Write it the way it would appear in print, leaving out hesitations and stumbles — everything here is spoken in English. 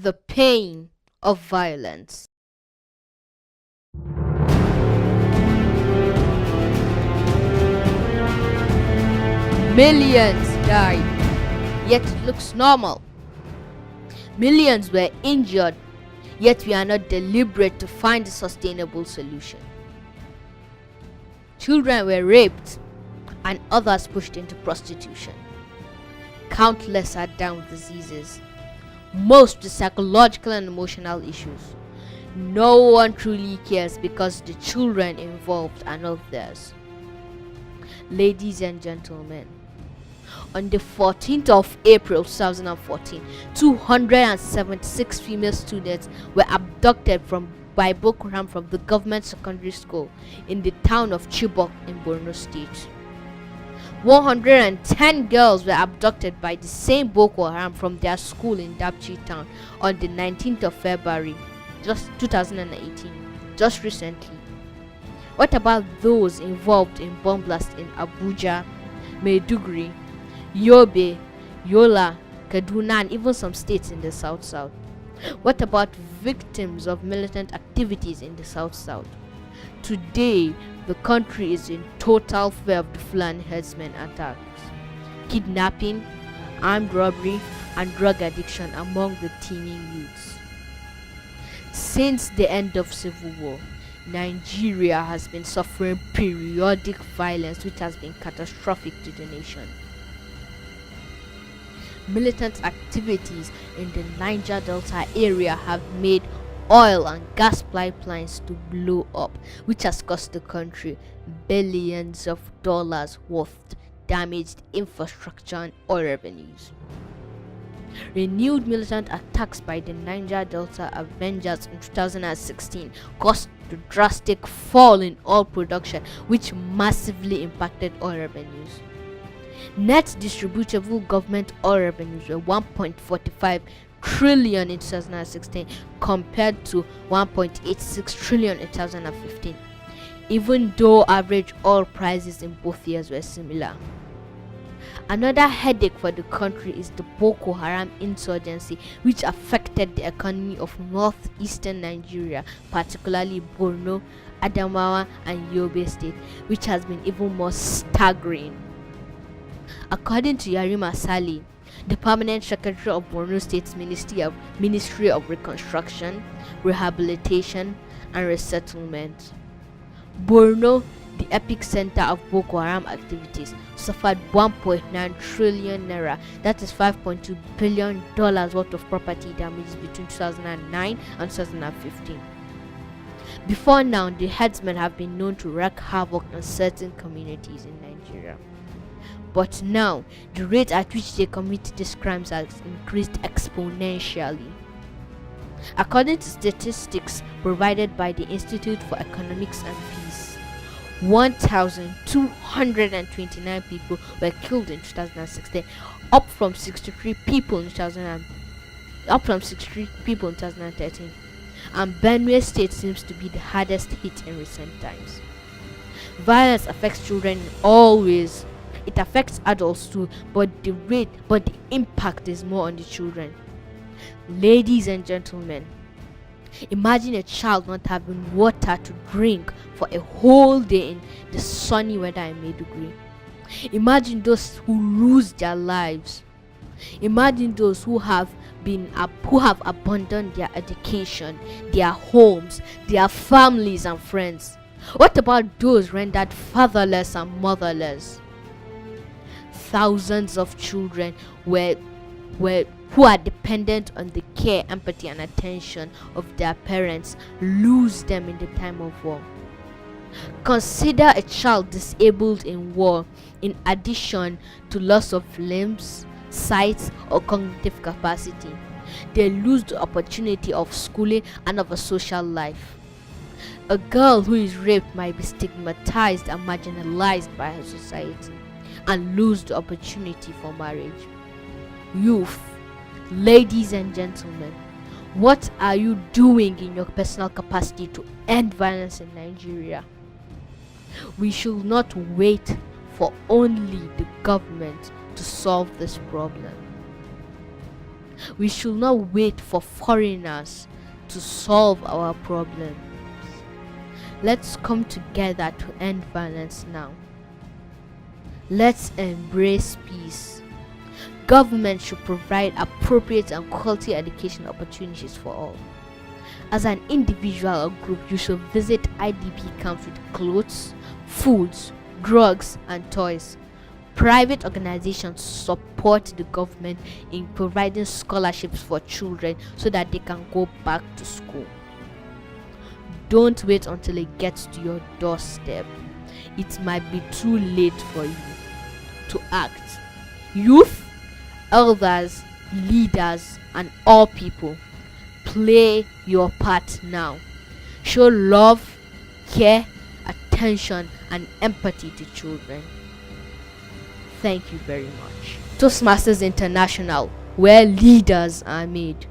The pain of violence. Millions died, yet it looks normal. Millions were injured, yet we are not deliberate to find a sustainable solution. Children were raped and others pushed into prostitution. Countless are down with diseases, most with psychological and emotional issues. No one truly cares because the children involved are not theirs. Ladies and gentlemen, on the 14th of April 2014, 276 female students were abducted by Boko Haram from the government secondary school in the town of Chibok in Borno State. 110 girls were abducted by the same Boko Haram from their school in Dapchi town on the 19th of February, just 2018, just recently. What about those involved in bomb blasts in Abuja, Maiduguri, Yobe, Yola, Kaduna, and even some states in the South? What about victims of militant activities in the South? Today, the country is in total fear of the Fulani herdsmen attacks, kidnapping, armed robbery, and drug addiction among the teeming youths. Since the end of civil war, Nigeria has been suffering periodic violence which has been catastrophic to the nation. Militant activities in the Niger Delta area have made oil and gas pipelines to blow up, which has cost the country billions of dollars worth damaged infrastructure and oil revenues. Renewed militant attacks by the Niger Delta Avengers in 2016 caused a drastic fall in oil production, which massively impacted oil revenues. Net distributable government oil revenues were 1.45 trillion in 2016 compared to 1.86 trillion in 2015, even though average oil prices in both years were similar. Another headache for the country is the Boko Haram insurgency, which affected the economy of northeastern Nigeria, particularly Borno, Adamawa, and Yobe State, which has been even more staggering. According to Yarima Sali, the permanent secretary of Borno State's Ministry of Reconstruction, Rehabilitation, and Resettlement, Borno, the epicenter of Boko Haram activities, suffered 1.9 trillion naira, that is $5.2 billion worth of property damage between 2009 and 2015. Before now, the herdsmen have been known to wreak havoc on certain communities in Nigeria. But now, the rate at which they commit these crimes has increased exponentially. According to statistics provided by the Institute for Economics and Peace, 1,229 people were killed in 2016, up from 63 people in 2013. And Benue State seems to be the hardest hit in recent times. Violence affects children in all ways. It affects adults too, but the impact is more on the children. Ladies and gentlemen, imagine a child not having water to drink for a whole day in the sunny weather in Maiduguri. Imagine those who lose their lives. Imagine those who have abandoned their education, their homes, their families and friends. What about those rendered fatherless and motherless? Thousands of children who are dependent on the care, empathy, and attention of their parents lose them in the time of war. Consider a child disabled in war, in addition to loss of limbs, sight, or cognitive capacity. They lose the opportunity of schooling and of a social life. A girl who is raped might be stigmatized and marginalized by her society and lose the opportunity for marriage. Youth, ladies and gentlemen, what are you doing in your personal capacity to end violence in Nigeria? We should not wait for only the government to solve this problem. We should not wait for foreigners to solve our problems. Let's come together to end violence now. Let's embrace peace. Government should provide appropriate and quality education opportunities for all. As an individual or group, you should visit IDP camps with clothes, foods, drugs, and toys. Private organizations support the government in providing scholarships for children so that they can go back to school. Don't wait until it gets to your doorstep. It might be too late for you to act. Youth, elders, leaders, and all people, play your part now. Show love, care, attention, and empathy to children. Thank you very much. Toastmasters International, where leaders are made.